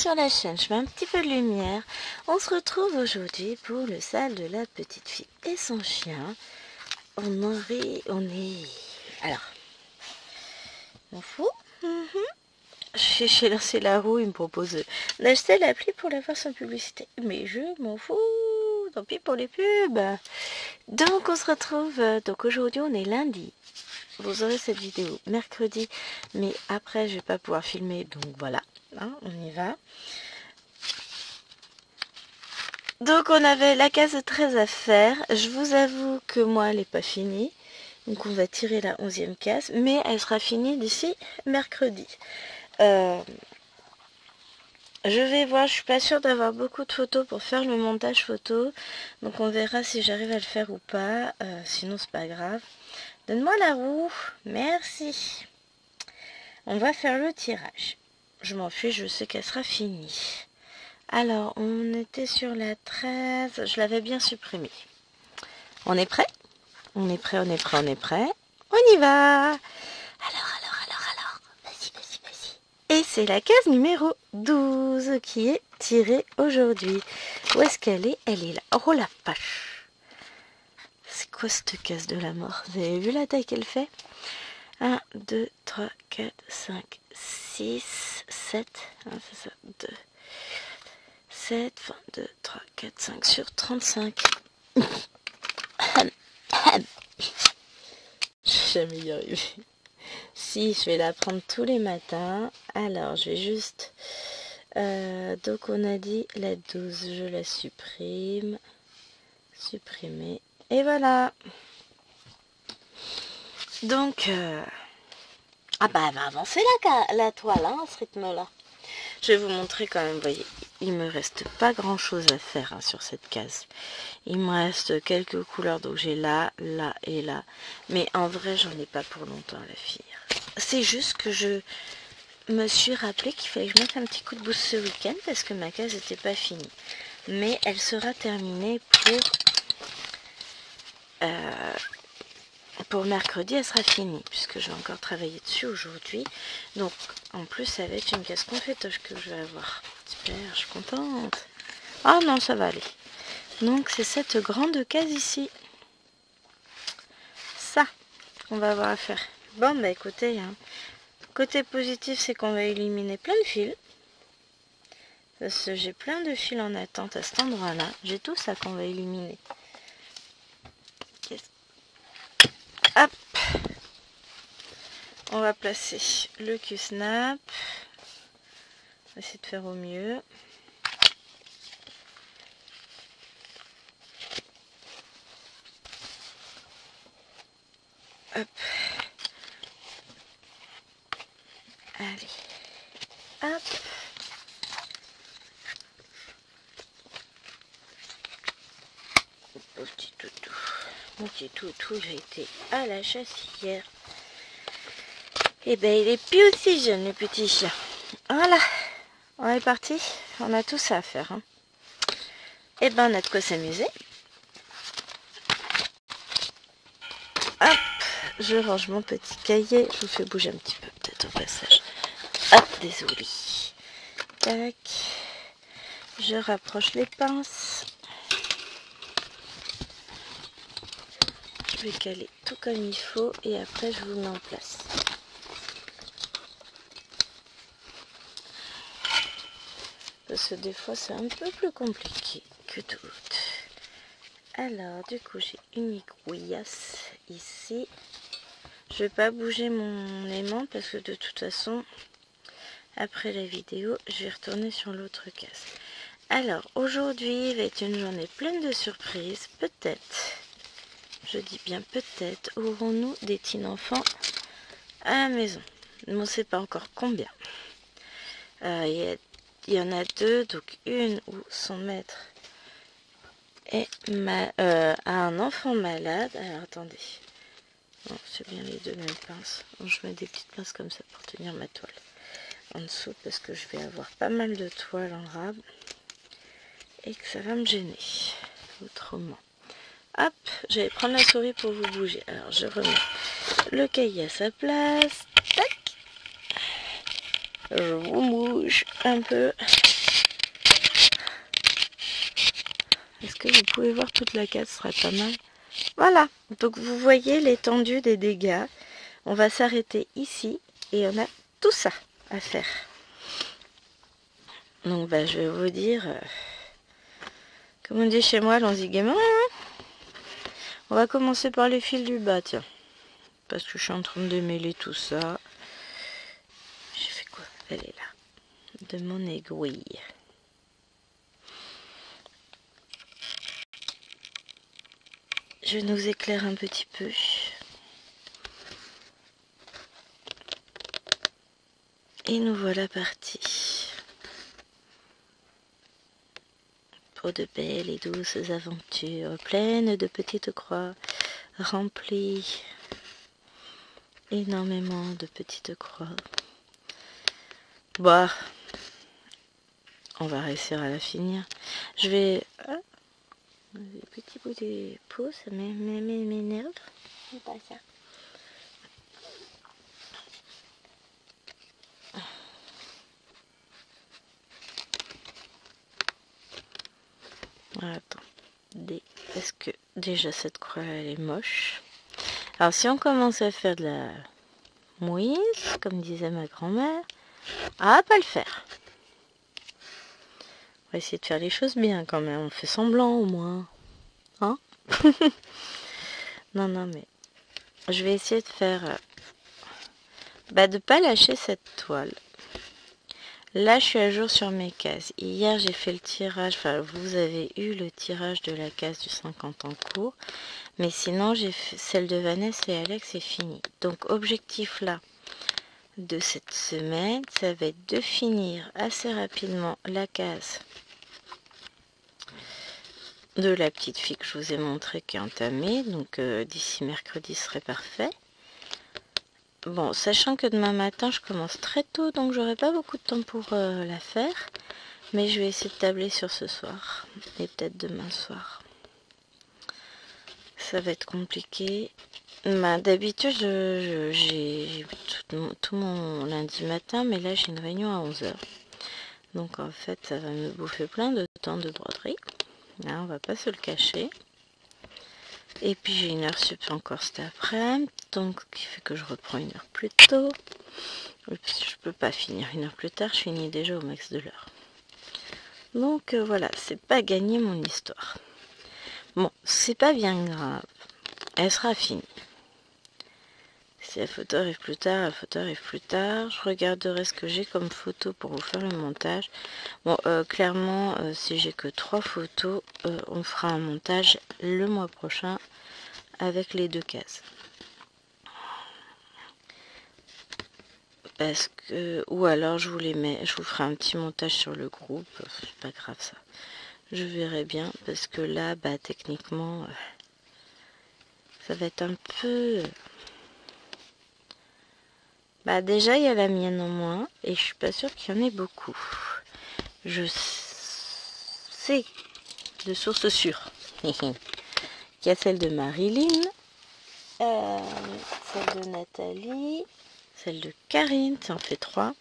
sur la chaîne, je mets un petit peu de lumière. On se retrouve aujourd'hui pour le salle de la petite fille et son chien. On est... Alors, m'en fous. J'ai lancé la roue, il me propose d'acheter l'appli pour la faire sans publicité. Mais je m'en fous, tant pis pour les pubs. Donc on se retrouve, donc aujourd'hui on est lundi. Vous aurez cette vidéo mercredi, mais après je vais pas pouvoir filmer, donc voilà, hein, on y va. Donc on avait la case 13 à faire. Je vous avoue que moi elle n'est pas finie. Donc on va tirer la 11e case, mais elle sera finie d'ici mercredi. Je vais voir, je suis pas sûre d'avoir beaucoup de photos pour faire le montage photo. Donc on verra si j'arrive à le faire ou pas. Sinon c'est pas grave. Donne-moi la roue. Merci. On va faire le tirage. Je m'en fiche, je sais qu'elle sera finie. Alors, on était sur la 13. Je l'avais bien supprimée. On est prêt? On est prêt, on est prêt, on est prêt. On y va! Alors. Vas-y. Et c'est la case numéro 12 qui est tirée aujourd'hui. Où est-ce qu'elle est? Elle est là. Oh la vache! C'est quoi cette case de la mort? Vous avez vu la taille qu'elle fait? 1, 2, 3, 4, 5, 6, 7. C'est ça, 2. 7, 22, 3, 4, 5 sur 35. Je vais jamais y arriver. Si, je vais la prendre tous les matins. Alors, je vais juste... donc, on a dit la 12. Je la supprime. Supprimer. Et voilà. Donc... Ah bah, elle va avancer la toile, hein, à ce rythme-là. Je vais vous montrer quand même, vous voyez, il me reste pas grand chose à faire hein, sur cette case. Il me reste quelques couleurs, donc j'ai là, là et là. Mais en vrai, j'en ai pas pour longtemps à la finir. C'est juste que je me suis rappelé qu'il fallait que je mette un petit coup de boost ce week-end parce que ma case n'était pas finie. Mais elle sera terminée pour mercredi, elle sera finie, puisque je vais encore travailler dessus aujourd'hui. Donc, en plus, ça va être une case confétoche que je vais avoir. Super, je suis contente. Ah non, ça va aller. Donc, c'est cette grande case ici. Ça, qu'on va avoir à faire. Bon, bah écoutez, hein, côté positif, c'est qu'on va éliminer plein de fils. Parce que j'ai plein de fils en attente à cet endroit-là. J'ai tout ça qu'on va éliminer. Hop, on va placer le Q-Snap. On va essayer de faire au mieux. Hop. Allez. Hop. Petit toutou. Mon petit toutou, j'ai été à la chasse hier. Et ben il est plus aussi jeune le petit chien. Voilà, on est parti. On a tout ça à faire. Hein. Et ben on a de quoi s'amuser. Hop, je range mon petit cahier. Je vous fais bouger un petit peu peut-être au passage. Hop, désolé. Tac. Je rapproche les pinces. Je vais caler tout comme il faut et après je vous mets en place. Parce que des fois c'est un peu plus compliqué que d'autres. Alors du coup j'ai une aiguillasse ici. Je vais pas bouger mon aimant parce que de toute façon après la vidéo je vais retourner sur l'autre case. Alors aujourd'hui va être une journée pleine de surprises. Peut-être, je dis bien peut-être, aurons-nous des petits enfants à la maison. On ne sait pas encore combien. Il y en a deux, donc une où son maître a un enfant malade. Alors attendez, non, c'est bien les deux mêmes pinces. Donc, je mets des petites pinces comme ça pour tenir ma toile en dessous parce que je vais avoir pas mal de toile en rab et que ça va me gêner autrement. Hop, j'allais prendre la souris pour vous bouger. Alors je remets le cahier à sa place. Tac. Je vous bouge un peu. que vous pouvez voir toute la case, ce serait pas mal. Voilà, donc vous voyez l'étendue des dégâts. On va s'arrêter ici et on a tout ça à faire. Donc bah, je vais vous dire, comme on dit chez moi, allons-y gamin. On va commencer par les fils du bas, tiens. Parce que je suis en train de démêler tout ça. J'ai fait quoi? Elle est là. De mon aiguille. Je nous éclaire un petit peu. Et nous voilà partis. Pour de belles et douces aventures, pleines de petites croix, remplies énormément de petites croix. Bah, on va réussir à la finir. Je vais... des petits bouts de peau, ça m'énerve. C'est pas ça. Attendez, parce que déjà cette croix elle est moche. Alors si on commence à faire de la mouise, comme disait ma grand-mère, ah pas le faire. On va essayer de faire les choses bien quand même, on fait semblant au moins. Hein? Non mais je vais essayer de faire... de pas lâcher cette toile. Là, je suis à jour sur mes cases. Hier, j'ai fait le tirage, enfin, vous avez eu le tirage de la case du 50 en cours. Mais sinon, j'ai fait celle de Vanessa et Alex, c'est fini. Donc, objectif là, de cette semaine, ça va être de finir assez rapidement la case de la petite fille que je vous ai montré qui est entamée. Donc, d'ici mercredi, ce serait parfait. Bon, sachant que demain matin, je commence très tôt, donc j'aurai pas beaucoup de temps pour la faire. Mais je vais essayer de tabler sur ce soir. Et peut-être demain soir. Ça va être compliqué. D'habitude, j'ai tout mon lundi matin, mais là, j'ai une réunion à 11 h. Donc, en fait, ça va me bouffer plein de temps de broderie. Là, on va pas se le cacher. Et puis j'ai une heure sup encore cet après-midi, donc ce qui fait que je reprends une heure plus tôt. Je peux pas finir une heure plus tard, je finis déjà au max de l'heure. Donc voilà, c'est pas gagné mon histoire. Bon, c'est pas bien grave, elle sera finie. Si la photo arrive plus tard, la photo arrive plus tard. Je regarderai ce que j'ai comme photo pour vous faire le montage. Bon, clairement, si j'ai que 3 photos, on fera un montage le mois prochain avec les 2 cases. Parce que, ou alors je vous les mets, je vous ferai un petit montage sur le groupe. C'est pas grave ça. Je verrai bien parce que là, techniquement, ça va être un peu... déjà, il y a la mienne en moins et je suis pas sûre qu'il y en ait beaucoup. Je sais de source sûre qu'il y a celle de Marilyn, celle de Nathalie, celle de Karine, ça en fait 3.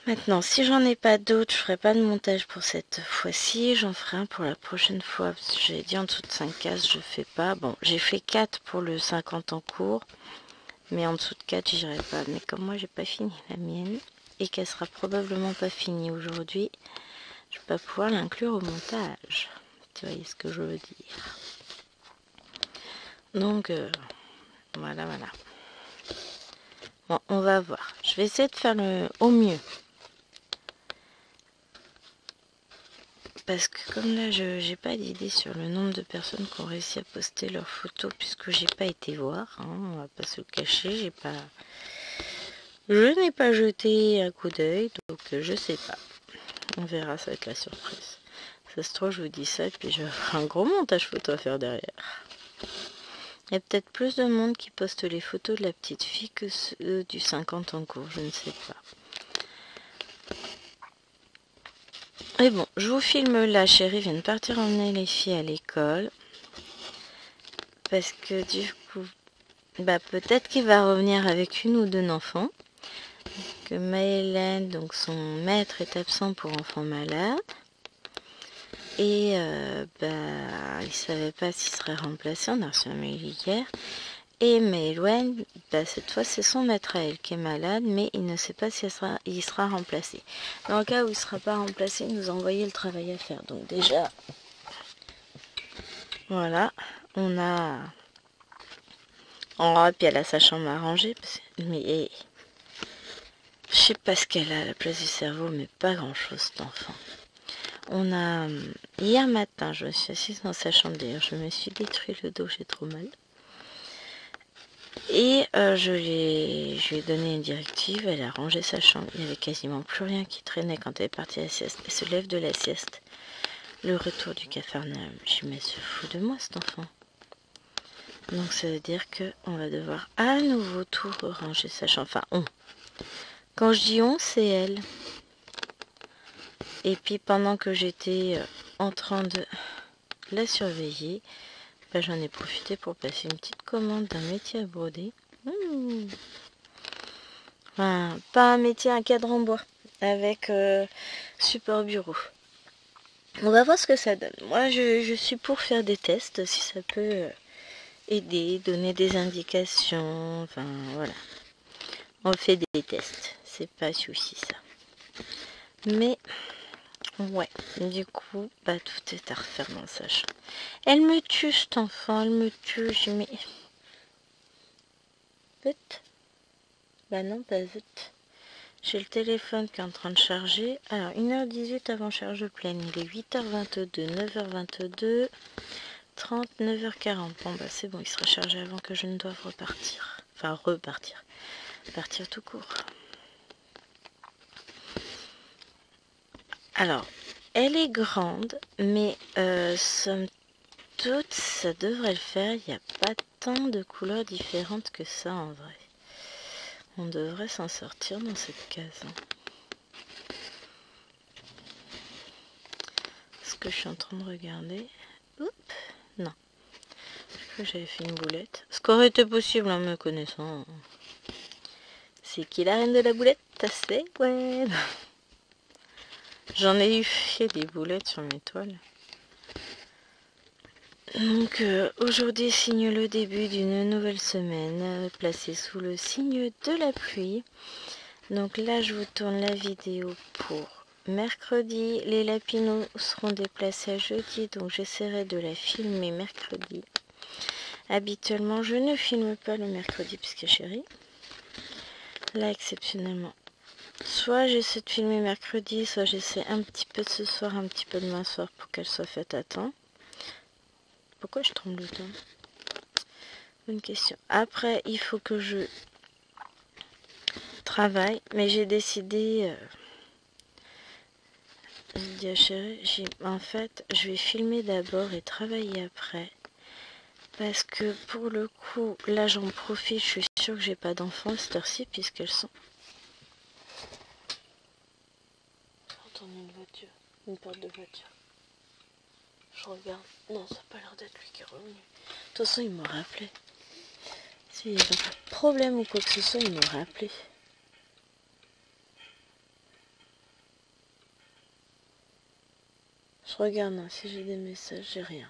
Maintenant, si j'en ai pas d'autres, je ferai pas de montage pour cette fois-ci. J'en ferai un pour la prochaine fois. Parce que j'ai dit en dessous de 5 cases, je fais pas. Bon, j'ai fait 4 pour le 50 en cours. Mais en dessous de 4, j'irai pas. Mais comme moi, j'ai pas fini la mienne. Et qu'elle sera probablement pas finie aujourd'hui, je vais pas pouvoir l'inclure au montage. Tu voyez ce que je veux dire. Donc, voilà. Bon, on va voir. Je vais essayer de faire au mieux. Parce que comme là, je n'ai pas d'idée sur le nombre de personnes qui ont réussi à poster leurs photos, puisque j'ai pas été voir, hein, on va pas se le cacher, je n'ai pas jeté un coup d'œil, donc je sais pas. On verra, ça va être la surprise. Ça se trouve, je vous dis ça, et puis je vais avoir un gros montage photo à faire derrière. Il y a peut-être plus de monde qui poste les photos de la petite fille que ceux du 50 en cours, je ne sais pas. Et bon, je vous filme là, chérie vient de partir emmener les filles à l'école. Parce que du coup, peut-être qu'il va revenir avec une ou deux enfants. Que Maëlène, donc son maître, est absent pour enfants malades. Et il ne savait pas s'il serait remplacé. On a reçu un mail hier. Et Maëlwen, cette fois c'est son maître à elle qui est malade, mais il ne sait pas si il sera remplacé. Dans le cas où il ne sera pas remplacé, il nous a envoyé le travail à faire. Donc déjà, voilà, on a... En rap, il y a la sa chambre à ranger, mais je sais pas ce qu'elle a à la place du cerveau, mais pas grand chose cet enfant. On a... Hier matin, je me suis assise dans sa chambre, d'ailleurs, je me suis détruit le dos, j'ai trop mal. Et je lui ai donné une directive, elle a rangé sa chambre, il n'y avait quasiment plus rien qui traînait quand elle est partie à la sieste. Elle se lève de la sieste, le retour du Capharnaüm. Je me suis fou de moi cet enfant. Donc ça veut dire qu'on va devoir à nouveau tout ranger sa chambre. Enfin on. Quand je dis on, c'est elle. Et puis pendant que j'étais en train de la surveiller, j'en ai profité pour passer une petite commande d'un métier à broder. Enfin, pas un métier, un cadre en bois avec support bureau. On va voir ce que ça donne. Moi je suis pour faire des tests si ça peut aider, donner des indications, enfin voilà. On fait des tests, c'est pas souci ça. Mais ouais, du coup, tout est à refaire dans sa chambre. Elle me tue cet enfant, elle me tue, mais... Vite. Bah non, pas vite. J'ai le téléphone qui est en train de charger. Alors, 1h18 avant charge pleine. Il est 8h22, 9h22, 30, 9h40. Bon, c'est bon, il sera chargé avant que je ne doive repartir. Enfin, repartir. Partir tout court. Alors, elle est grande, mais somme toute, ça devrait le faire. Il n'y a pas tant de couleurs différentes que ça en vrai. On devrait s'en sortir dans cette case. Ce que je suis en train de regarder. Oups, non. Je crois que j'avais fait une boulette. Ce qu'aurait été possible en me connaissant. C'est qui la reine de la boulette? C'est ouais. J'en ai eu fait des boulettes sur mes toiles. Donc aujourd'hui signe le début d'une nouvelle semaine placée sous le signe de la pluie. Donc là je vous tourne la vidéo pour mercredi. Les lapinaux seront déplacés à jeudi, donc j'essaierai de la filmer mercredi. Habituellement je ne filme pas le mercredi puisque chérie. Là exceptionnellement. Soit j'essaie de filmer mercredi, soit j'essaie un petit peu de ce soir, un petit peu demain soir pour qu'elle soit faite à temps. Pourquoi je tremble autant? Bonne question. Après, il faut que je travaille, mais j'ai décidé... j'ai dit à chérie, en fait, je vais filmer d'abord et travailler après. Parce que pour le coup, là j'en profite, je suis sûre que j'ai pas d'enfants à cette heure-ci, puisqu'elles sont... J'entends une voiture, une porte de voiture. Je regarde. Non, ça n'a pas l'air d'être lui qui est revenu. De toute façon, il m'aurait appelé. S'il y avait un problème ou quoi que ce soit, il m'aurait appelé. Je regarde, hein, si j'ai des messages, j'ai rien.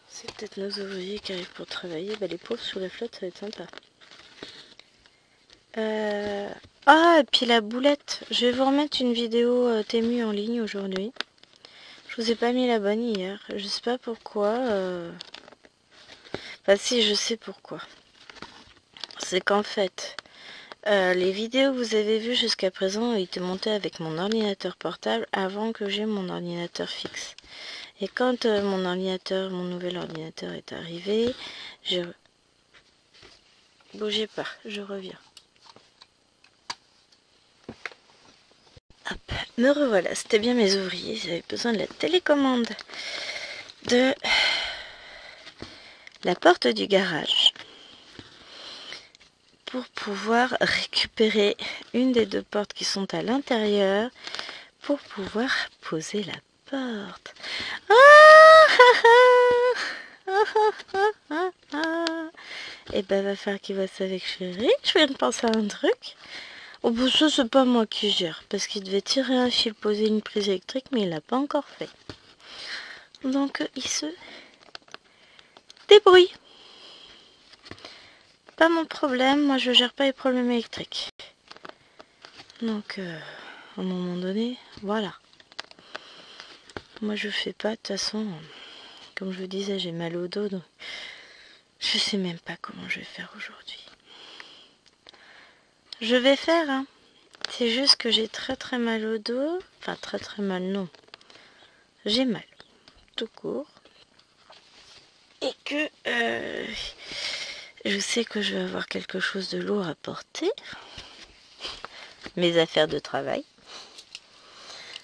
C'est peut-être nos ouvriers qui arrivent pour travailler. Les pauvres sous la flotte, ça va être sympa. Ah, et puis la boulette. Je vais vous remettre une vidéo Temu en ligne aujourd'hui. Je vous ai pas mis la bonne hier. Je sais pas pourquoi. Enfin si, je sais pourquoi. C'est qu'en fait, les vidéos que vous avez vues jusqu'à présent, ils étaient montées avec mon ordinateur portable avant que j'ai mon ordinateur fixe. Et quand mon nouvel ordinateur est arrivé, bougez pas, je reviens. Hop, me revoilà, c'était bien mes ouvriers, ils avaient besoin de la télécommande de la porte du garage pour pouvoir récupérer une des deux portes qui sont à l'intérieur pour pouvoir poser la porte. Et ben va falloir qu'il voit ça avec chérie. Je viens de penser à un truc. Oh bon, ça c'est pas moi qui gère, parce qu'il devait tirer un fil, poser une prise électrique, mais il l'a pas encore fait. Donc il se débrouille. Pas mon problème, moi je gère pas les problèmes électriques. Donc à un moment donné, voilà. Moi je fais pas, de toute façon, comme je vous disais, j'ai mal au dos, donc je sais même pas comment je vais faire aujourd'hui. Je vais faire, hein. C'est juste que j'ai très mal au dos. Enfin très mal, non. J'ai mal, tout court. Et que je sais que je vais avoir quelque chose de lourd à porter. Mes affaires de travail.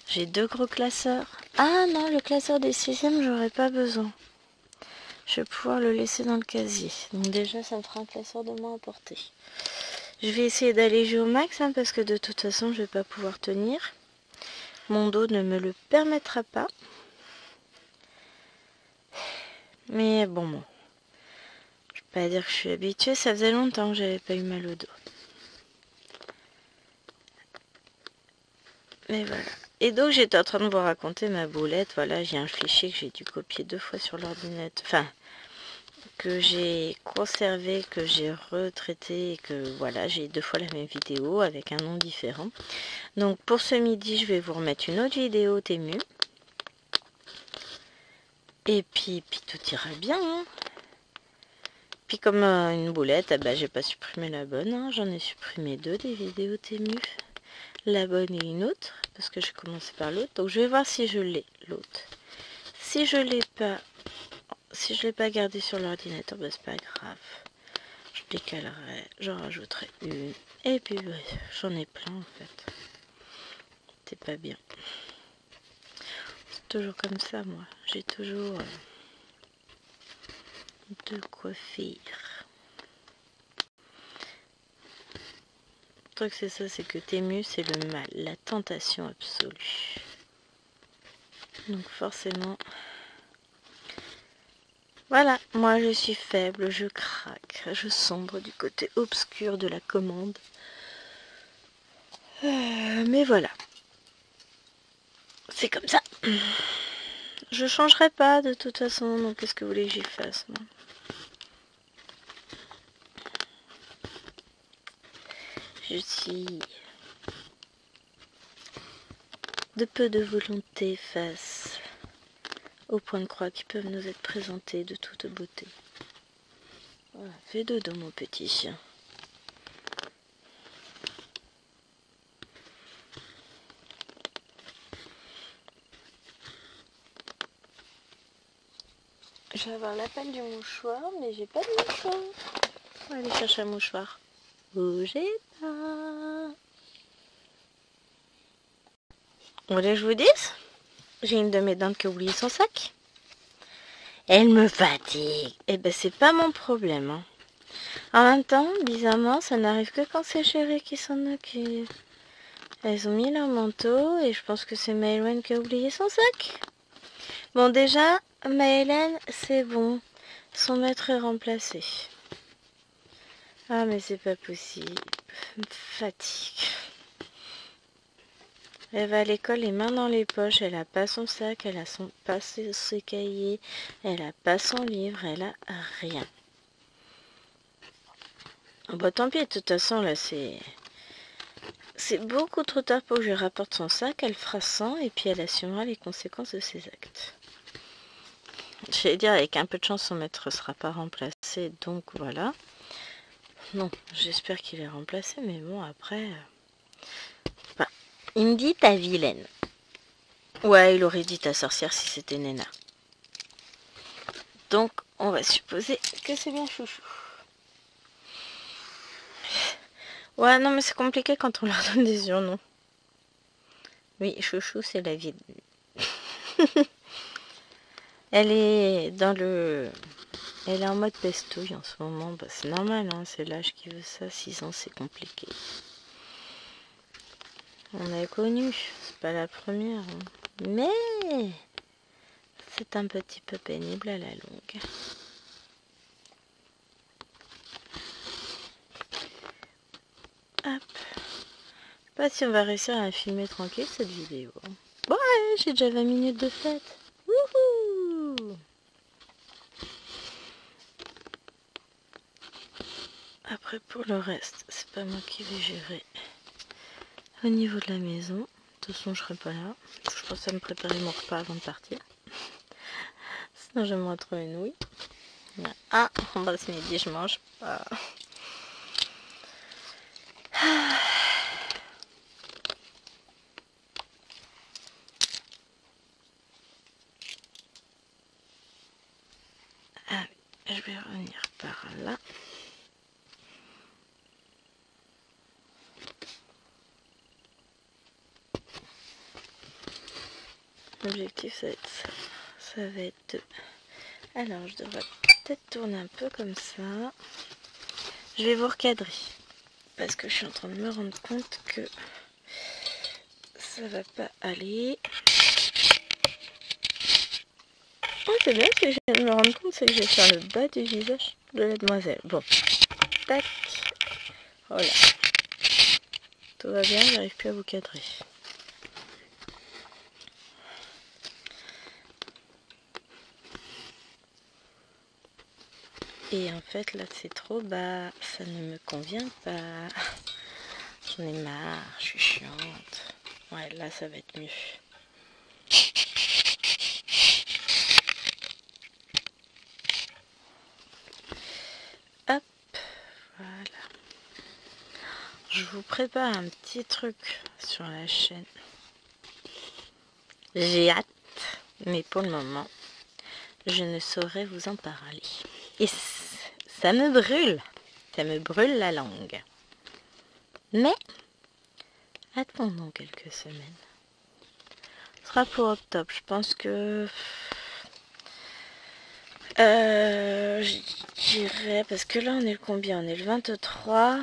J'ai 2 gros classeurs. Ah non, le classeur des 6e, j'aurais pas besoin. Je vais pouvoir le laisser dans le casier. Donc déjà, ça me fera un classeur de moins à porter. Je vais essayer d'alléger au max, hein, parce que de toute façon, je vais pas pouvoir tenir. Mon dos ne me le permettra pas. Mais bon. Je vais pas dire que je suis habituée. Ça faisait longtemps que j'avais pas eu mal au dos. Mais voilà. Et donc j'étais en train de vous raconter ma boulette. Voilà, j'ai un fichier que j'ai dû copier 2 fois sur l'ordinateur. Enfin, que j'ai conservé, que j'ai retraité, et que voilà, j'ai 2 fois la même vidéo avec un nom différent. Donc pour ce midi, je vais vous remettre une autre vidéo Temu. Et puis tout ira bien. Hein. Puis comme une boulette, ah bah, j'ai pas supprimé la bonne. Hein. J'en ai supprimé 2 des vidéos Temu. La bonne et une autre, parce que j'ai commencé par l'autre. Donc je vais voir si je l'ai, l'autre. Si je l'ai pas, si je l'ai pas gardé sur l'ordinateur, bah, c'est pas grave. Je décalerai, j'en rajouterai une. Et puis bah, j'en ai plein en fait. C'est pas bien. C'est toujours comme ça moi. J'ai toujours de quoi faire. Le truc c'est ça, c'est que Temu c'est le mal, la tentation absolue. Donc forcément... Voilà, moi je suis faible, je craque, je sombre du côté obscur de la commande. Mais voilà, c'est comme ça. Je changerai pas de toute façon, donc qu'est-ce que vous voulez que j'y fasse moi? Je suis de peu de volonté face aux points de croix qui peuvent nous être présentés de toute beauté. Voilà, fais dodo mon petit chien. Je vais avoir l'appel du mouchoir, mais j'ai pas de mouchoir. On va aller chercher un mouchoir. Bougez pas. Vous voulez que je vous dise? J'ai une de mes dents qui a oublié son sac. Elle me fatigue. Eh ben c'est pas mon problème. Hein. En même temps, bizarrement, ça n'arrive que quand c'est chérie qui s'en occupe. Elles ont mis leur manteau et je pense que c'est Maëlène qui a oublié son sac. Bon déjà, Maëlène, c'est bon. Son maître est remplacé. Ah mais c'est pas possible. Fatigue. Elle va à l'école les mains dans les poches, elle a pas son sac, elle a pas ses cahiers, elle a pas son livre, elle a rien. Bon tant pis, de toute façon là c'est beaucoup trop tard pour que je lui rapporte son sac, elle fera 100 et puis elle assumera les conséquences de ses actes. J'allais dire avec un peu de chance son maître ne sera pas remplacé, donc voilà. Non, j'espère qu'il est remplacé, mais bon après... Bah, il me dit ta vilaine. Ouais, il aurait dit ta sorcière si c'était Nena. Donc, on va supposer que c'est bien chouchou. Ouais, non, mais c'est compliqué quand on leur donne des surnoms. Oui, chouchou, c'est la vie. Elle est dans le... Elle est en mode pestouille en ce moment. Bah, c'est normal, hein, c'est l'âge qui veut ça. 6 ans, c'est compliqué. On a connu, c'est pas la première. Hein. Mais... c'est un petit peu pénible à la longue. Pas si on va réussir à filmer tranquille cette vidéo. Bon, ouais, j'ai déjà 20 minutes de fête. Wouhou! Après, pour le reste, c'est pas moi qui vais gérer. Au niveau de la maison, de toute façon, je serai pas là. Je pense à me préparer mon repas avant de partir. Sinon, je vais me retrouver une ouïe. Ah, on va ce midi, je mange pas. Ah, je vais revenir par là. L'objectif, ça va être ça. Ça va être de... Alors, je devrais peut-être tourner un peu comme ça. Je vais vous recadrer. Parce que je suis en train de me rendre compte que ça va pas aller. Oh, c'est bien ce que je viens de me rendre compte, c'est que je vais faire le bas du visage de la demoiselle. Bon, tac. Voilà. Tout va bien, j'arrive plus à vous cadrer. Et en fait, là, c'est trop bas. Ça ne me convient pas. J'en ai marre, je suis chiante. Ouais, là, ça va être mieux. Hop, voilà. Je vous prépare un petit truc sur la chaîne. J'ai hâte, mais pour le moment, je ne saurais vous en parler. Et ça me brûle la langue. Mais, attendons quelques semaines. Ce sera pour octobre, je pense que... je dirais, parce que là on est le combien? On est le 23.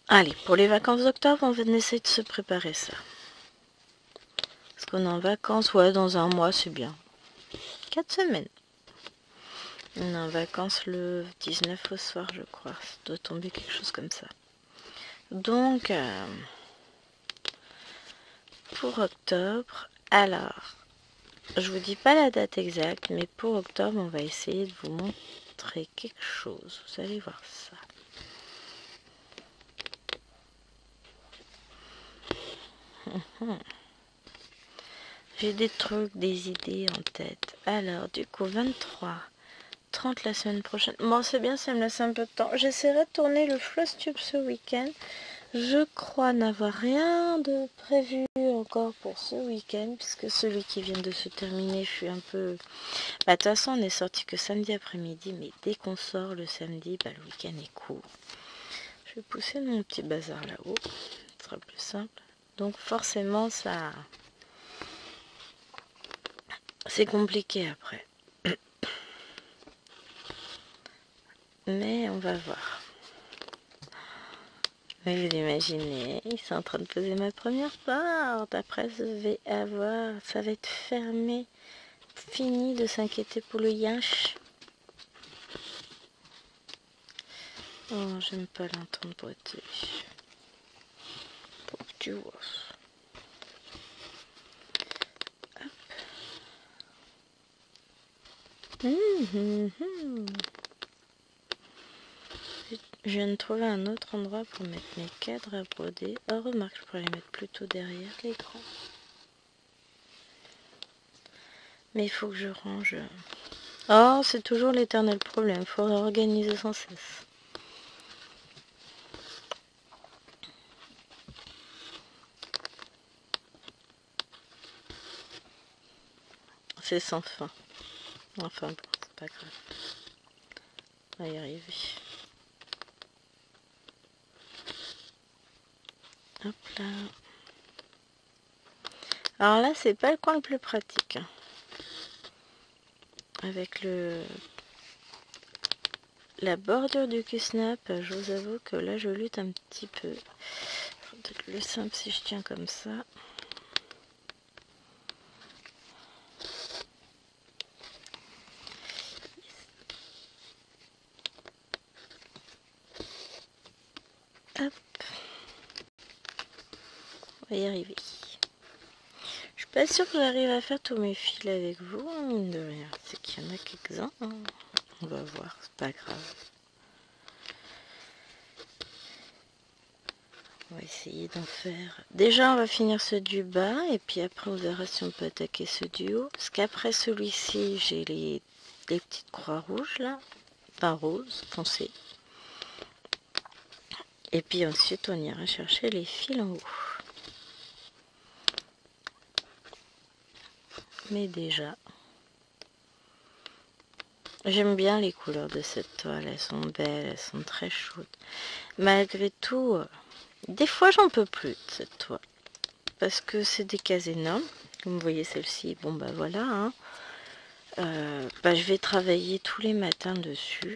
Allez, pour les vacances d'octobre, on va essayer de se préparer ça. Parce qu'on est en vacances, ouais, dans un mois, c'est bien. 4 semaines. On est en vacances le 19 au soir, je crois. Ça doit tomber quelque chose comme ça. Donc, pour octobre, alors, je vous dis pas la date exacte, mais pour octobre, on va essayer de vous montrer quelque chose. Vous allez voir ça. J'ai des trucs, des idées en tête. Alors, du coup, 23, 30 la semaine prochaine. Bon, c'est bien, ça me laisse un peu de temps. J'essaierai de tourner le Flosstube ce week-end. Je crois n'avoir rien de prévu encore pour ce week-end, puisque celui qui vient de se terminer, je suis un peu... Bah, de toute façon, on est sorti que samedi après-midi, mais dès qu'on sort le samedi, bah, le week-end est court. Je vais pousser mon petit bazar là-haut. Ce sera plus simple. Donc, forcément, ça... C'est compliqué après. Mais on va voir. Oui, vous imaginez, ils sont en train de poser ma première porte. Après, je vais avoir... Ça va être fermé. Fini de s'inquiéter pour le yinche. Oh, j'aime pas l'entendre boiter. Pauvre petit ours. Je viens de trouver un autre endroit pour mettre mes cadres à broder. Oh, remarque, je pourrais les mettre plutôt derrière l'écran. Mais il faut que je range. Oh, c'est toujours l'éternel problème. Il faut réorganiser sans cesse. C'est sans fin. Enfin bon, c'est pas grave. On va y arriver. Hop là. Alors là, c'est pas le coin le plus pratique. Avec la bordure du Q-Snap, je vous avoue que là, je lutte un petit peu. Peut-être le simple si je tiens comme ça. On va y arriver. Je suis pas sûre que j'arrive à faire tous mes fils avec vous, hein, mine de rien. C'est qu'il y en a quelques-uns. Hein. On va voir, c'est pas grave. On va essayer d'en faire. Déjà, on va finir ceux du bas et puis après, on verra si on peut attaquer ceux du haut. Parce qu'après celui-ci, j'ai les petites croix rouges là, pas roses, foncées. Et puis ensuite, on ira chercher les fils en haut. Mais déjà, j'aime bien les couleurs de cette toile. Elles sont belles, elles sont très chaudes. Malgré tout, des fois, j'en peux plus de cette toile. Parce que c'est des cases énormes. Comme vous voyez celle-ci, bon bah voilà. Hein. Je vais travailler tous les matins dessus.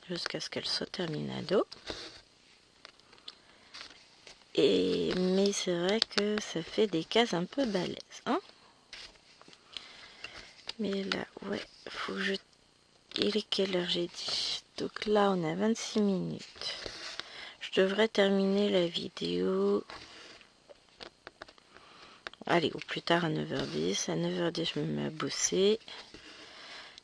Jusqu'à ce qu'elle soit terminado. Mais c'est vrai que ça fait des cases un peu balèzes. Hein. Mais là, ouais, faut que je... Il est quelle heure j'ai dit? Donc là, on a 26 minutes. Je devrais terminer la vidéo... Allez, au plus tard à 9h10. À 9h10, je me mets à bosser.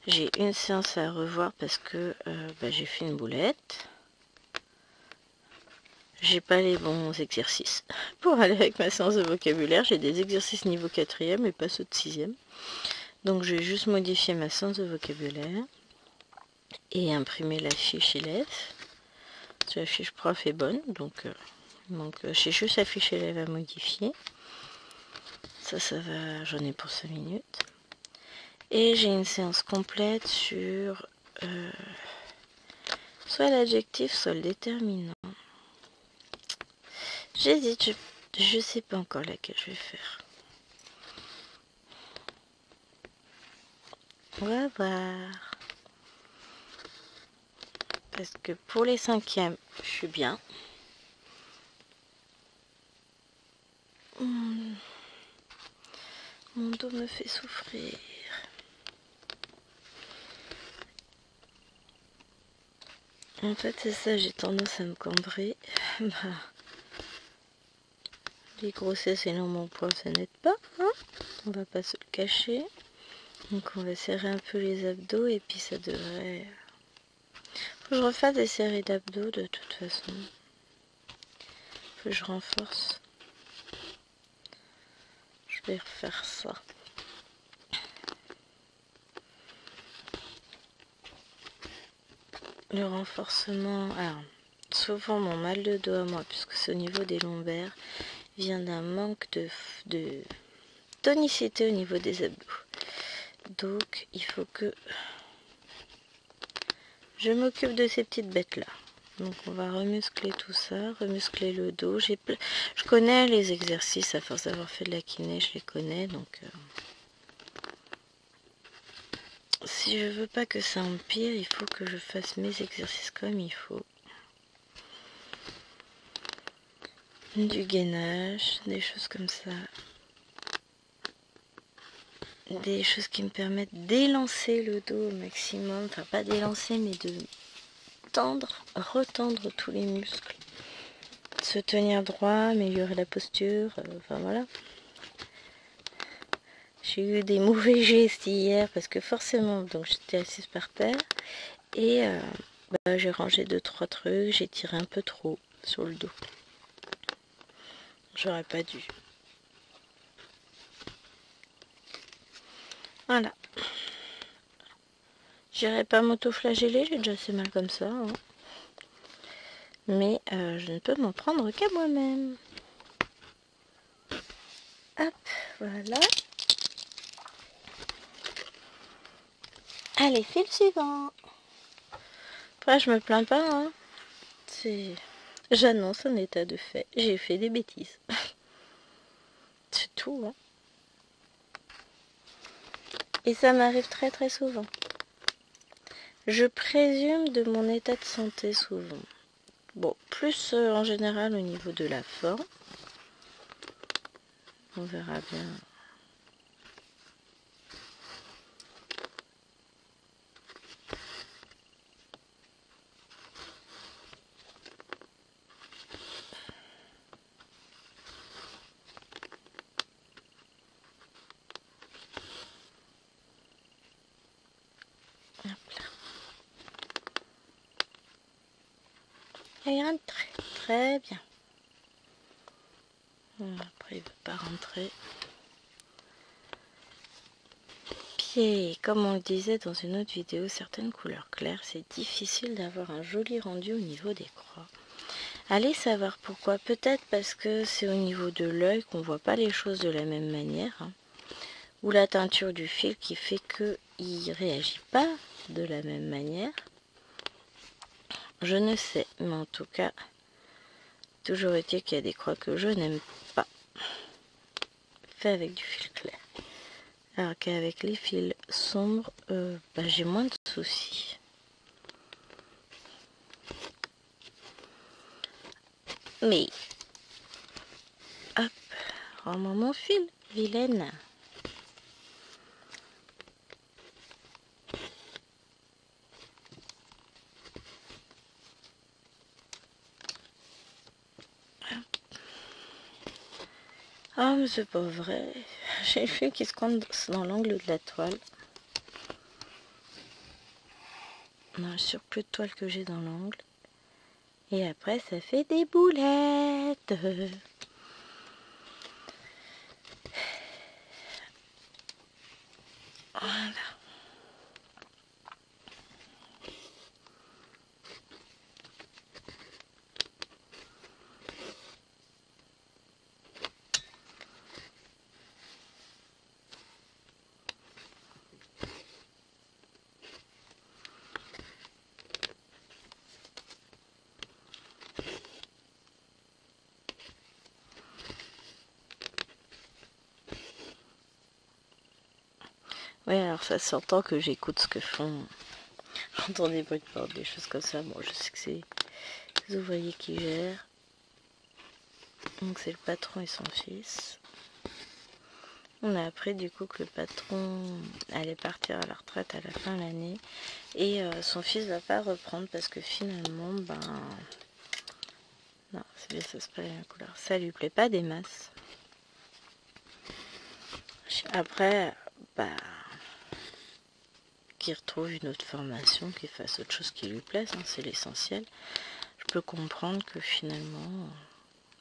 J'ai une séance à revoir parce que j'ai fait une boulette. J'ai pas les bons exercices pour aller avec ma séance de vocabulaire. J'ai des exercices niveau 4e et pas ceux de 6e. Donc j'ai juste modifié ma séance de vocabulaire et imprimé la fiche élève. La fiche prof est bonne, donc j'ai juste la fiche élève à modifier. Ça va, j'en ai pour 5 minutes. Et j'ai une séance complète sur soit l'adjectif, soit le déterminant. J'hésite, je sais pas encore laquelle je vais faire. On va voir. Parce que pour les 5e, je suis bien. Mon dos me fait souffrir. En fait, c'est ça, j'ai tendance à me cambrer. Les grossesses et mon poids, ça n'aide pas. Hein, on va pas se le cacher. Donc, on va serrer un peu les abdos et puis ça devrait... Faut que je refasse des séries d'abdos de toute façon. Faut que je renforce. Je vais refaire ça. Le renforcement... Alors, souvent mon mal de dos à moi, puisque c'est au niveau des lombaires, vient d'un manque de tonicité au niveau des abdos. Donc, il faut que je m'occupe de ces petites bêtes-là. Donc, on va remuscler tout ça, remuscler le dos. Je connais les exercices, à force d'avoir fait de la kiné, je les connais. Donc, si je veux pas que ça empire, il faut que je fasse mes exercices comme il faut. Du gainage, des choses comme ça. Des choses qui me permettent d'élancer le dos au maximum. Enfin, pas d'élancer, mais de retendre tous les muscles. Se tenir droit, améliorer la posture. Enfin, voilà. J'ai eu des mauvais gestes hier parce que forcément, donc j'étais assise par terre. Et j'ai rangé 2-3 trucs. J'ai tiré un peu trop sur le dos. J'aurais pas dû. Voilà. J'irai pas m'auto-flageller, j'ai déjà assez mal comme ça. Hein. Mais je ne peux m'en prendre qu'à moi-même. Hop, voilà. Allez, fil suivant. Après, je me plains pas. Hein. J'annonce un état de fait. J'ai fait des bêtises. C'est tout. Hein. Et ça m'arrive très très souvent. Je présume de mon état de santé souvent. Bon, plus en général au niveau de la forme. On verra bien. Elle rentre très bien. Après, il ne veut pas rentrer. Puis, comme on le disait dans une autre vidéo, certaines couleurs claires, c'est difficile d'avoir un joli rendu au niveau des croix. Allez savoir pourquoi. Peut-être parce que c'est au niveau de l'œil qu'on ne voit pas les choses de la même manière. Hein. Ou la teinture du fil qui fait qu'il ne réagit pas de la même manière. Je ne sais, mais en tout cas, toujours est-il qu'il y a des croix que je n'aime pas. Fait avec du fil clair. Alors qu'avec les fils sombres, j'ai moins de soucis. Mais, hop, rends-moi mon fil, vilaine. Ah, mais c'est pas vrai. J'ai le fil qui se coince dans l'angle de la toile. On a un surplus de toile que j'ai dans l'angle. Et après, ça fait des boulettes. Voilà. Ouais, alors ça s'entend que j'écoute ce que font. J'entends des bruits de porte, des choses comme ça. Bon, je sais que c'est les ouvriers qui gèrent. Donc c'est le patron et son fils. On a appris du coup que le patron allait partir à la retraite à la fin de l'année. Et son fils va pas reprendre parce que finalement, non, c'est bien, ça se passe la couleur. Ça lui plaît pas des masses. Après, qu'il retrouve une autre formation, qu'il fasse autre chose qui lui plaise, hein, c'est l'essentiel. Je peux comprendre que finalement,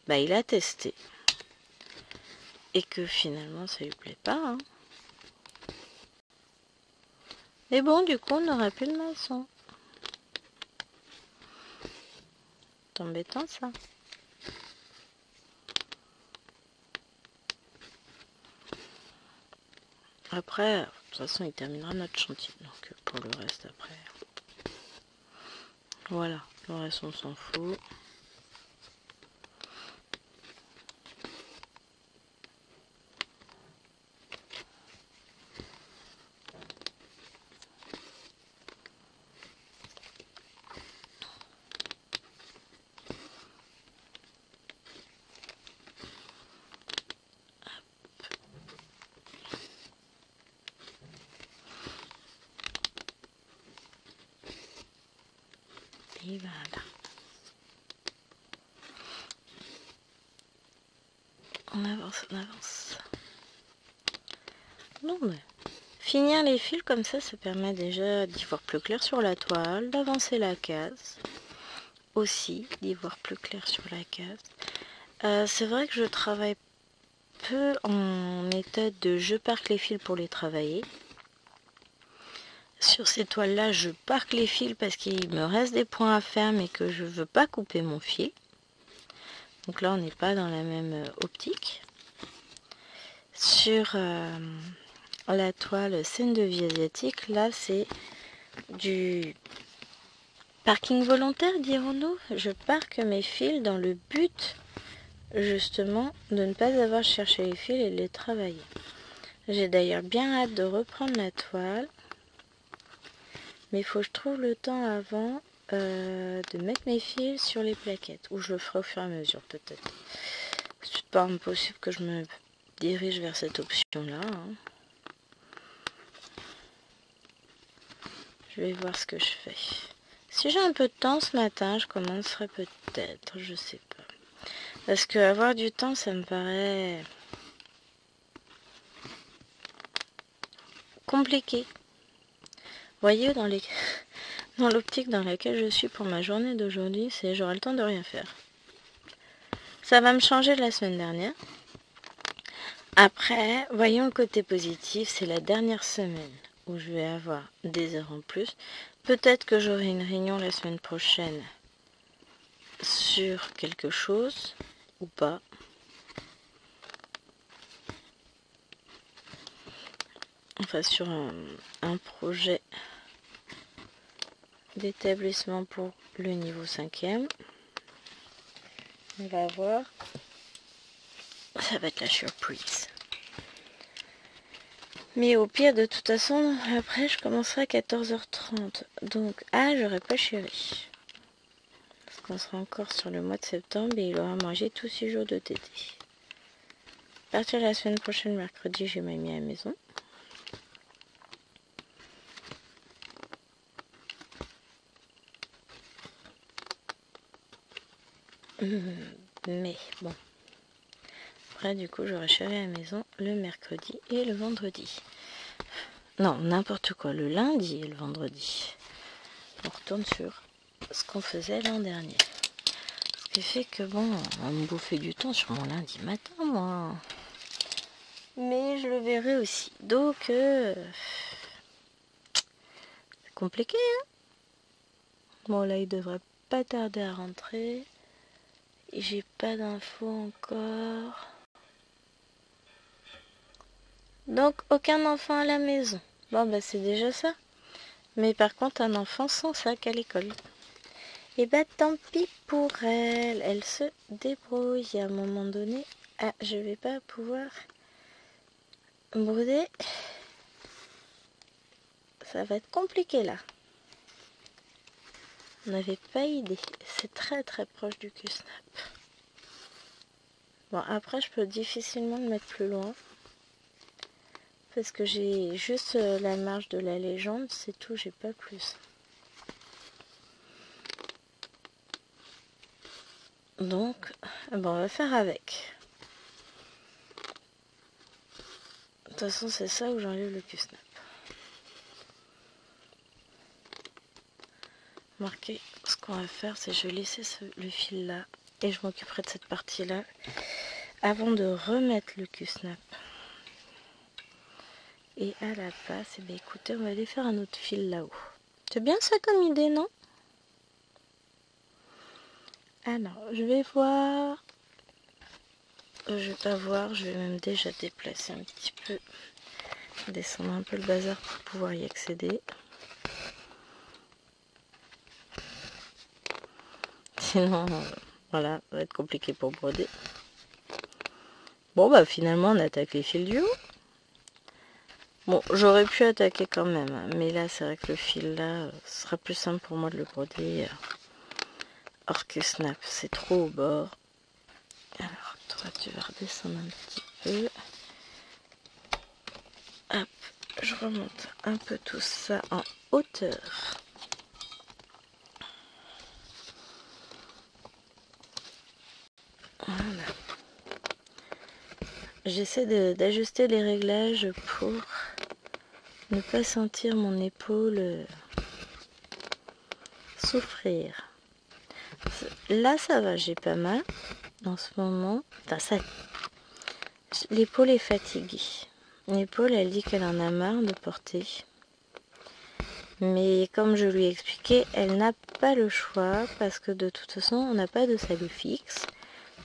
il a testé. Et que finalement, ça lui plaît pas. Hein. Mais bon, du coup, on n'aura plus de maçon. C'est embêtant, ça. Après, de toute façon, il terminera notre chantier. Donc, pour le reste, après... Voilà, le reste, on s'en fout. Et voilà. On avance, on avance. Non, mais finir les fils comme ça permet déjà d'y voir plus clair sur la toile, d'avancer la case. Aussi, d'y voir plus clair sur la case. C'est vrai que je travaille peu en méthode de je parque les fils pour les travailler. Sur ces toiles-là, je parque les fils parce qu'il me reste des points à faire, mais que je veux pas couper mon fil. Donc là, on n'est pas dans la même optique. Sur la toile scène de vie asiatique, là, c'est du parking volontaire, dirons-nous. Je parque mes fils dans le but, justement, de ne pas avoir cherché les fils et de les travailler. J'ai d'ailleurs bien hâte de reprendre la toile. Mais il faut que je trouve le temps avant de mettre mes fils sur les plaquettes. Ou je le ferai au fur et à mesure peut-être. C'est pas impossible que je me dirige vers cette option-là. Hein. Je vais voir ce que je fais. Si j'ai un peu de temps ce matin, je commencerai peut-être. Je sais pas. Parce que avoir du temps, ça me paraît compliqué. Vous voyez, Dans l'optique dans laquelle je suis pour ma journée d'aujourd'hui, c'est j'aurai le temps de rien faire. Ça va me changer de la semaine dernière. Après, voyons le côté positif, c'est la dernière semaine où je vais avoir des heures en plus. Peut-être que j'aurai une réunion la semaine prochaine sur quelque chose ou pas. Enfin, sur un projet d'établissement pour le niveau 5e. On va voir. Ça va être la surprise. Mais au pire, de toute façon, après, je commencerai à 14h30. Donc, j'aurai pas chéri. Parce qu'on sera encore sur le mois de septembre et il aura mangé tous 6 jours de tété. À partir de la semaine prochaine, mercredi, j'ai mamie à la maison. Mais bon. Après, du coup, j'aurai chéri à la maison le mercredi et le vendredi. Non, n'importe quoi, le lundi et le vendredi. On retourne sur ce qu'on faisait l'an dernier. Ce qui fait que bon, on va me bouffer du temps sur mon lundi matin, moi. Mais je le verrai aussi. Donc, c'est compliqué, hein. Bon, là, il devrait pas tarder à rentrer. J'ai pas d'infos encore. Donc, aucun enfant à la maison. Bon, bah, c'est déjà ça. Mais par contre, un enfant sans sac à l'école. Et bah, tant pis pour elle. Elle se débrouille. À un moment donné, je vais pas pouvoir broder. Ça va être compliqué, là. On n'avait pas idée. C'est très très proche du Q-Snap. Bon, après, je peux difficilement le mettre plus loin. Parce que j'ai juste la marge de la légende, c'est tout, j'ai pas plus. Donc, bon, on va faire avec. De toute façon, c'est ça où j'enlève le Q-Snap. Marquez, ce qu'on va faire, c'est je vais laisser le fil là. Et je m'occuperai de cette partie-là. Avant de remettre le Q-Snap. Et à la place, bien, écoutez, on va aller faire un autre fil là-haut. C'est bien ça comme idée, non? Alors, je vais voir. Je vais pas voir, je vais même déjà déplacer un petit peu. Descendre un peu le bazar pour pouvoir y accéder. Sinon, voilà, ça va être compliqué pour broder. Bon, bah finalement, on attaque les fils du haut. Bon, j'aurais pu attaquer quand même, mais là, c'est vrai que le fil là, ce sera plus simple pour moi de le broder. Hors Q-Snap, c'est trop au bord. Alors, toi, tu vas redescendre un petit peu. Hop, je remonte un peu tout ça en hauteur. Voilà. J'essaie d'ajuster les réglages pour ne pas sentir mon épaule souffrir. Là, ça va, j'ai pas mal en ce moment. Enfin, l'épaule est fatiguée. L'épaule, elle dit qu'elle en a marre de porter. Mais comme je lui ai expliqué, elle n'a pas le choix parce que de toute façon, on n'a pas de salut fixe.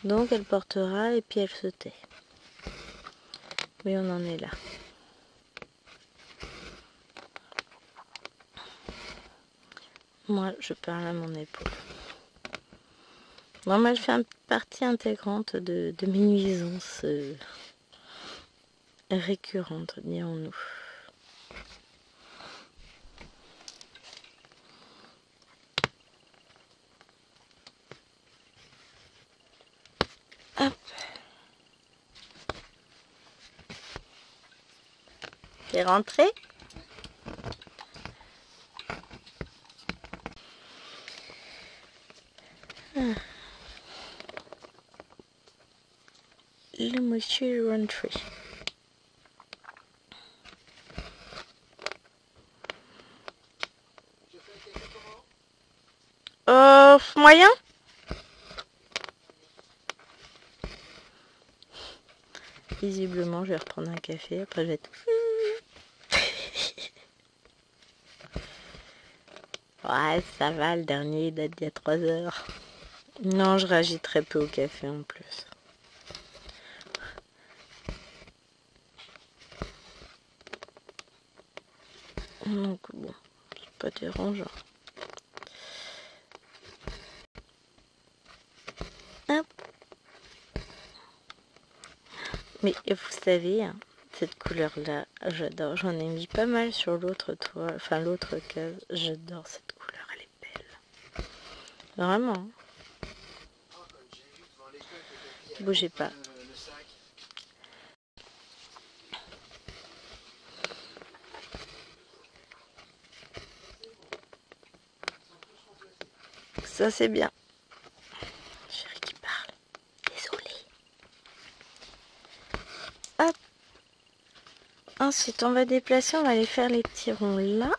Donc, elle portera et puis elle se tait. Mais on en est là. Moi, je parle à mon épaule. Bon, moi, je fais une partie intégrante de mes nuisances récurrentes, dirons-nous. Hop. T'es rentré? Le monsieur est rentré. Moyen. Visiblement, je vais reprendre un café. Après, je vais être... Ouais, ça va, le dernier il date d'il y a 3 heures. Non, je réagis très peu au café en plus. Donc bon, c'est pas dérangeant. Hop. Mais vous savez, hein, cette couleur-là, j'adore. J'en ai mis pas mal sur l'autre toile, enfin l'autre case. J'adore cette couleur, elle est belle. Vraiment. Bougez pas. Ça c'est bien. Chérie qui parle. Désolée. Hop. Ensuite, on va déplacer, on va aller faire les petits ronds là.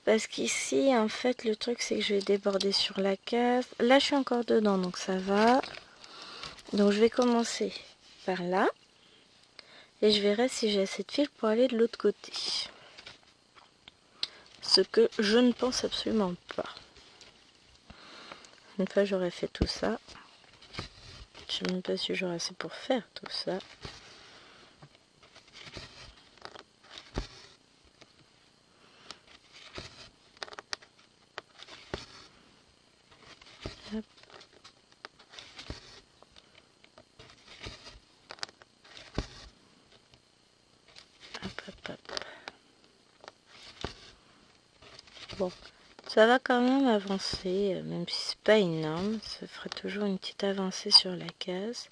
Parce qu'ici, en fait, le truc, c'est que je vais déborder sur la case. Là, je suis encore dedans, donc ça va. Donc, je vais commencer par là. Et je verrai si j'ai assez de fil pour aller de l'autre côté. Ce que je ne pense absolument pas. Une fois j'aurai fait tout ça, je ne sais même pas si j'aurai assez pour faire tout ça. Hop. Hop, hop, hop. Bon, ça va quand même avancer, même si c'est pas énorme, ça fera toujours une petite avancée sur la case.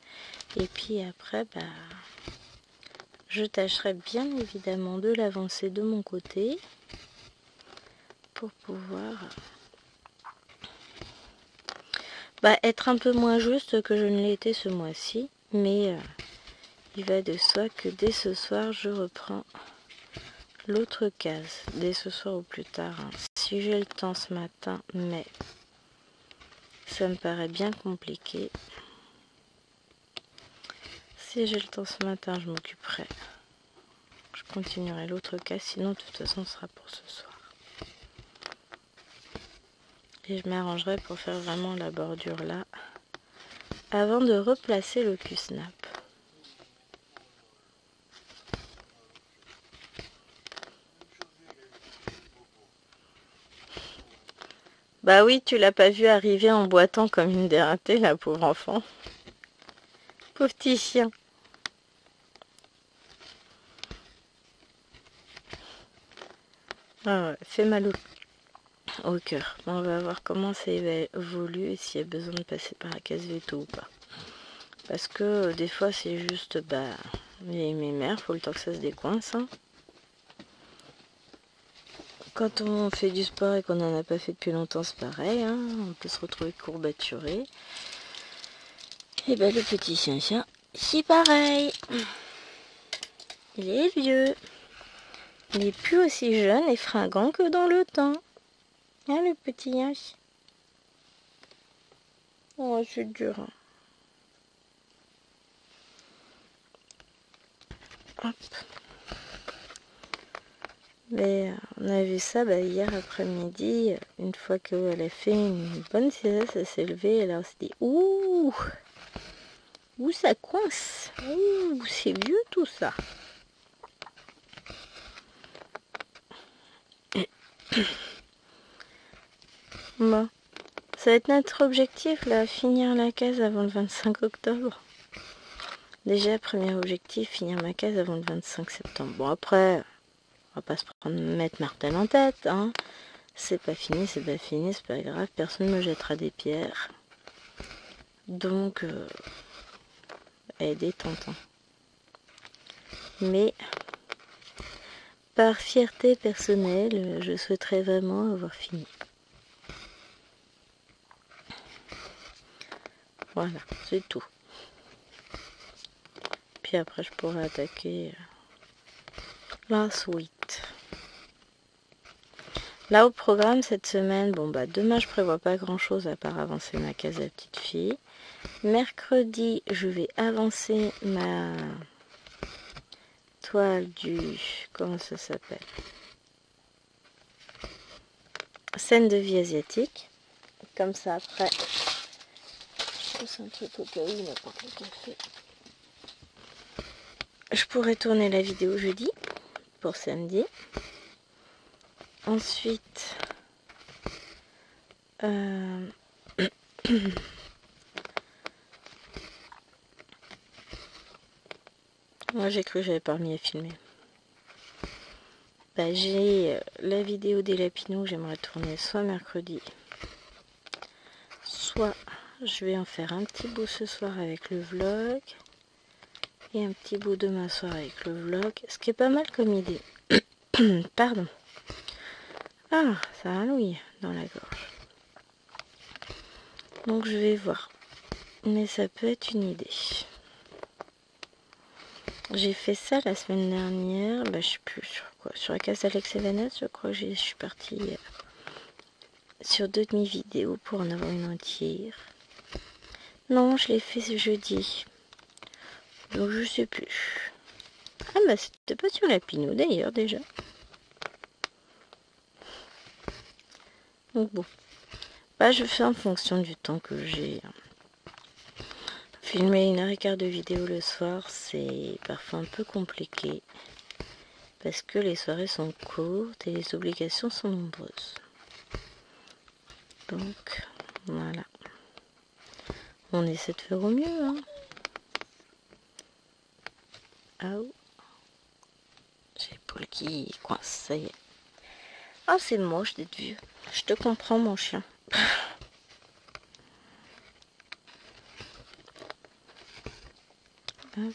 Et puis après, bah, je tâcherai bien évidemment de l'avancer de mon côté pour pouvoir être un peu moins juste que je ne l'ai été ce mois-ci. Mais il va de soi que dès ce soir, je reprends l'autre case. Dès ce soir ou plus tard. Hein. Si j'ai le temps ce matin, mais ça me paraît bien compliqué. Si j'ai le temps ce matin, je m'occuperai. Je continuerai l'autre case, sinon de toute façon ce sera pour ce soir. Et je m'arrangerai pour faire vraiment la bordure là, avant de replacer le Q-snap. Bah oui, tu l'as pas vu arriver en boitant comme une dératée, la pauvre enfant. Pauvre petit chien. Ah ouais, fait mal au cœur. On va voir comment ça évolue et s'il y a besoin de passer par la case veto ou pas. Parce que des fois c'est juste mes mères, faut le temps que ça se décoince. Hein. Quand on fait du sport et qu'on n'en a pas fait depuis longtemps, c'est pareil. Hein. On peut se retrouver courbaturé. Et le petit chien, c'est pareil. Il est vieux. Il n'est plus aussi jeune et fringant que dans le temps. Hein, le petit chien. Oh, c'est dur. Hein. Hop. Mais on a vu ça hier après-midi. Une fois qu'elle a fait une bonne sieste, elle s'est levée et là on s'est dit ouh, ouh ça coince, ouh c'est vieux tout ça. Bon, ça va être notre objectif là, finir la case avant le 25 octobre. Déjà premier objectif, finir ma case avant le 25 septembre. Bon après, on va pas se mettre martel en tête, hein. C'est pas fini, c'est pas grave, personne ne me jettera des pierres. Donc, elle est détente. Hein. Mais, par fierté personnelle, je souhaiterais vraiment avoir fini. Voilà, c'est tout. Puis après, je pourrais attaquer la suite. Là au programme cette semaine, bon bah demain je prévois pas grand chose à part avancer ma case à la petite fille. Mercredi je vais avancer ma toile du... comment ça s'appelle? Scène de vie asiatique. Comme ça après, je pousse un truc au cas où il n'a pas tout à fait. Je pourrais tourner la vidéo jeudi pour samedi. Ensuite, moi j'ai cru que j'avais pas remis à filmer. Bah, j'ai la vidéo des lapinous, j'aimerais tourner soit mercredi, soit je vais en faire un petit bout ce soir avec le vlog et un petit bout demain soir avec le vlog, ce qui est pas mal comme idée. Pardon. Ah, ça rallonge dans la gorge. Donc je vais voir. Mais ça peut être une idée. J'ai fait ça la semaine dernière. Bah, je sais plus sur quoi. Sur la case d'Alex et Vanessa, je crois que je suis partie sur 2 demi-vidéos pour en avoir une entière. Non, je l'ai fait ce jeudi. Donc je sais plus. Ah bah c'était pas sur Lapinot d'ailleurs déjà. Donc bon. Bah je fais en fonction du temps que j'ai. Filmer 1h15 de vidéo le soir, c'est parfois un peu compliqué. Parce que les soirées sont courtes et les obligations sont nombreuses. Donc voilà. On essaie de faire au mieux. Hein. Ah oh. J'ai l'épaule qui coince, ça y est. Ah c'est moche d'être vieux. Je te comprends mon chien. Hop.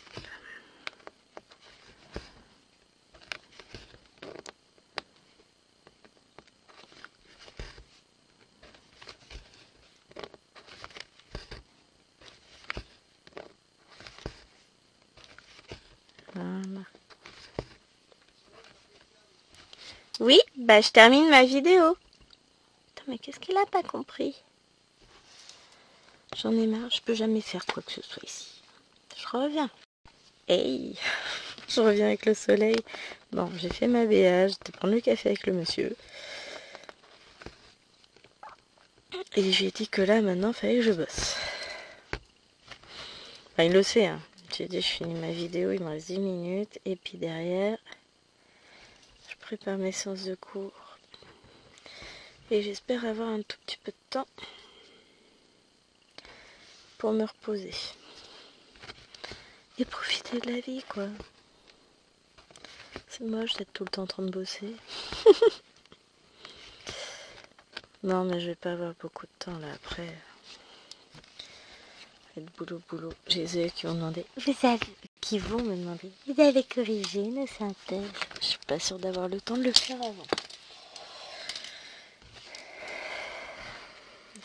Voilà. Oui, bah je termine ma vidéo. Attends, mais qu'est-ce qu'elle a pas compris? J'en ai marre, je peux jamais faire quoi que ce soit ici. Je reviens. Hey, je reviens avec le soleil. Bon, j'ai fait ma BA, j'étais prendre le café avec le monsieur. Et j'ai dit que là, maintenant, il fallait que je bosse. Enfin, il le sait, hein. J'ai dit, je finis ma vidéo, il me reste 10 minutes. Et puis derrière, je prépare mes séances de cours. Et j'espère avoir un tout petit peu de temps pour me reposer. Et profiter de la vie, quoi. C'est moche d'être tout le temps en train de bosser. Non, mais je vais pas avoir beaucoup de temps, là, après. Être boulot. J'ai des élèves qui vont demander, qui vont me demander, vous avez corrigé nos synthèses? Je suis pas sûre d'avoir le temps de le faire avant.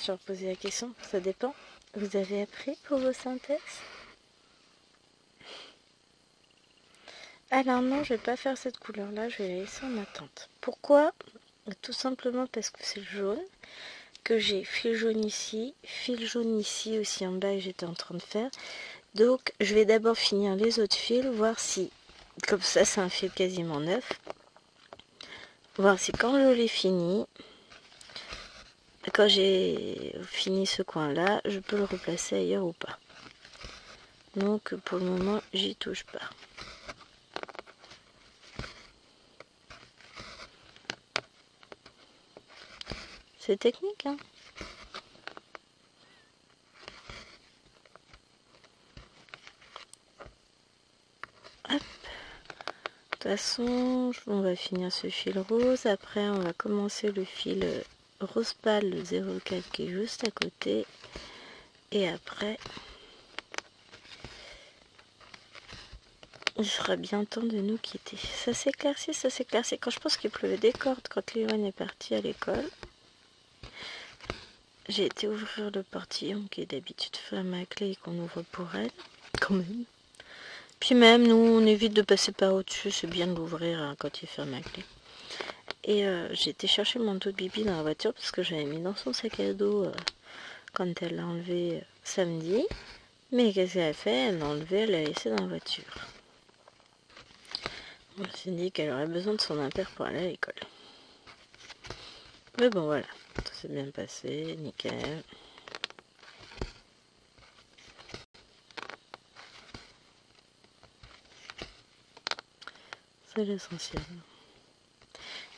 Je vais reposer la question, ça dépend. Vous avez appris pour vos synthèses? Alors non, je vais pas faire cette couleur-là, je vais la laisser en attente. Pourquoi? Tout simplement parce que c'est le jaune, que j'ai fil jaune ici aussi en bas et j'étais en train de faire. Donc je vais d'abord finir les autres fils, voir si, comme ça c'est un fil quasiment neuf, voir si quand je l'ai fini, quand j'ai fini ce coin là, je peux le replacer ailleurs ou pas. Donc pour le moment j'y touche pas. C'est technique, hein. Hop. De toute façon, on va finir ce fil rose. Après, on va commencer le fil rose pâle, le 04 qui est juste à côté. Et après, il sera bien temps de nous quitter. Ça s'éclaircit. Quand je pense qu'il pleuvait des cordes quand Léon est parti à l'école. J'ai été ouvrir le portillon qui est d'habitude fermé à clé et qu'on ouvre pour elle, quand même. Puis même, nous, on évite de passer par au-dessus, c'est bien de l'ouvrir hein, quand il est fermé à clé. Et j'ai été chercher mon manteau de Bibi dans la voiture parce que j'avais mis dans son sac à dos quand elle l'a enlevé samedi. Mais qu'est-ce qu'elle a fait? Elle l'a enlevé, elle l'a laissé dans la voiture. On s'est dit qu'elle aurait besoin de son impair pour aller à l'école. Mais bon, voilà. Ça s'est bien passé, nickel. C'est l'essentiel.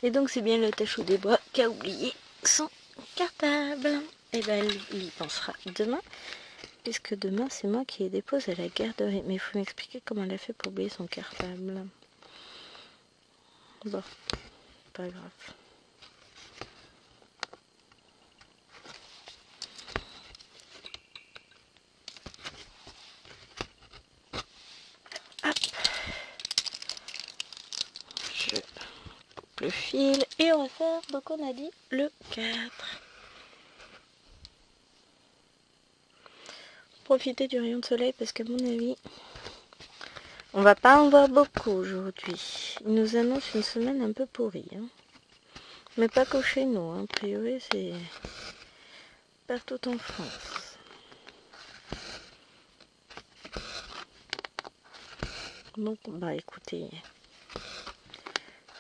Et donc, c'est bien le Tachou des Bois qui a oublié son cartable. Et ben, il y pensera demain. Puisque demain, c'est moi qui les dépose à la garderie. Mais il faut m'expliquer comment elle a fait pour oublier son cartable. Bon, pas grave. Hop. Je coupe le fil. Et on va faire, donc on a dit, le 4. Profiter du rayon de soleil parce qu'à mon avis, on va pas en voir beaucoup aujourd'hui. Il nous annonce une semaine un peu pourrie. Hein. Mais pas que chez nous. Hein. A priori, c'est partout en France. Donc, bah écoutez,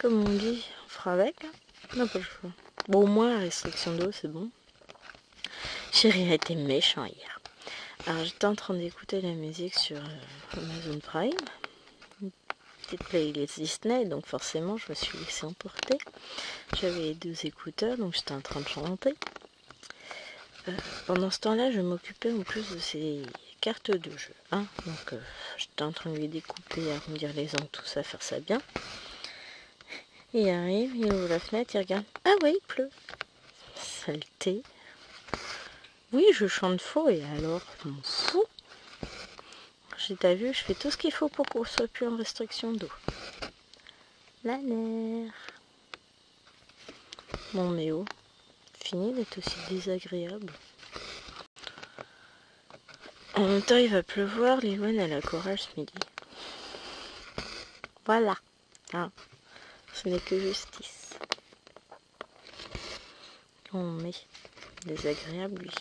comme on dit, on fera avec. Hein. On n'a pas le choix. Bon, au moins, la restriction d'eau, c'est bon. Chérie a été méchant hier. Alors, j'étais en train d'écouter la musique sur Amazon Prime. Une petite playlist Disney, donc forcément, je me suis laissée emporter. J'avais les 2 écouteurs, donc j'étais en train de chanter. Pendant ce temps-là, je m'occupais en plus de ces cartes de jeu. Hein. Donc, j'étais en train de lui découper, arrondir les angles, tout ça, faire ça bien. Il arrive, il ouvre la fenêtre, il regarde. Ah ouais, il pleut. Saleté. Oui, je chante faux, et alors, je m'en fous. T'as vu, je fais tout ce qu'il faut pour qu'on soit plus en restriction d'eau. La nerf. Bon, mais oh, fini d'être aussi désagréable. En même temps, il va pleuvoir, Lilouane elle a courage ce midi. Voilà. Hein. Ce n'est que justice. Oh, mais désagréable, lui.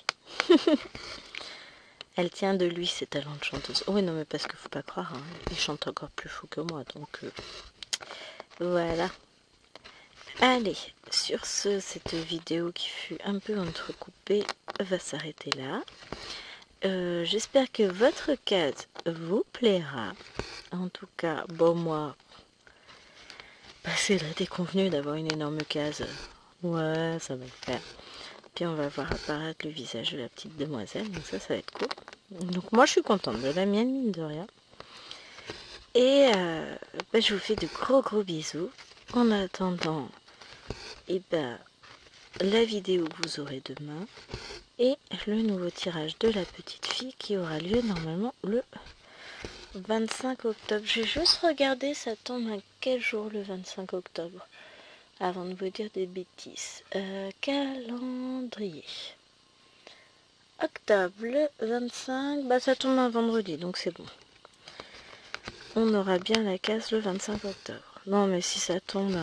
Elle tient de lui, ses talents de chanteuse. Oh, oui, non, mais parce qu'il faut pas croire, hein. Il chante encore plus faux que moi, donc voilà. Allez, sur ce, cette vidéo qui fut un peu entrecoupée va s'arrêter là. J'espère que votre case vous plaira. En tout cas, bon, moi, c'est la déconvenue d'avoir une énorme case. Ouais, ça va le faire. Puis on va voir apparaître le visage de la petite demoiselle, donc ça va être cool. Donc moi, je suis contente de la mienne, mine de rien. Et je vous fais de gros bisous. En attendant, la vidéo que vous aurez demain et le nouveau tirage de la petite fille qui aura lieu normalement le 25 octobre. Je vais juste regarder ça tombe à quel jour le 25 octobre avant de vous dire des bêtises. Calendrier. Octobre, le 25, ça tombe un vendredi donc c'est bon. On aura bien la case le 25 octobre. Non mais si ça tombe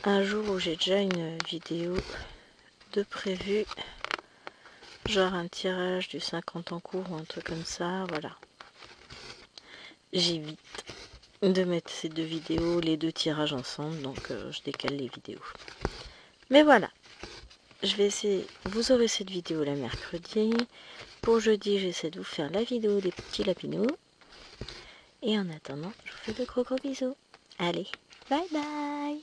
un jour où j'ai déjà une vidéo de prévu, genre un tirage du 50 en cours ou un truc comme ça, voilà. J'évite de mettre ces 2 vidéos, les 2 tirages ensemble, donc je décale les vidéos. Mais voilà, je vais essayer, vous aurez cette vidéo la mercredi. Pour jeudi, j'essaie de vous faire la vidéo des petits lapinous. Et en attendant, je vous fais de gros bisous. Allez, bye bye!